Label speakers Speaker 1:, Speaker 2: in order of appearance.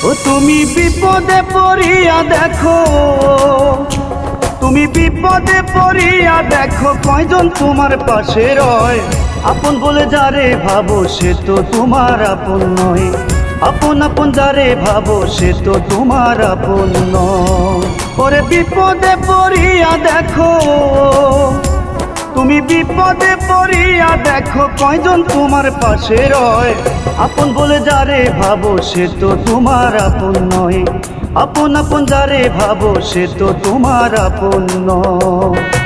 Speaker 1: ও তুমি বিপদে পড়িয়া দেখো, তুমি বিপদে পড়িয়া দেখো, কয়জন তোমার পাশে রয়। আপন বলে যারে ভাবো সে তো তোমার আপন নয়, আপন আপন যারে ভাবো সে তো তোমার আপন নয়। ওরে বিপদে পড়িয়া দেখো, তুমি বিপদে পড়িয়া দেখো, কয়জন তোমার পাশে রয়। আপন বলে যারে ভাবো সে তো তোমার আপন নয়, আপন আপন যারে ভাবো সে তো তোমার আপন নয়।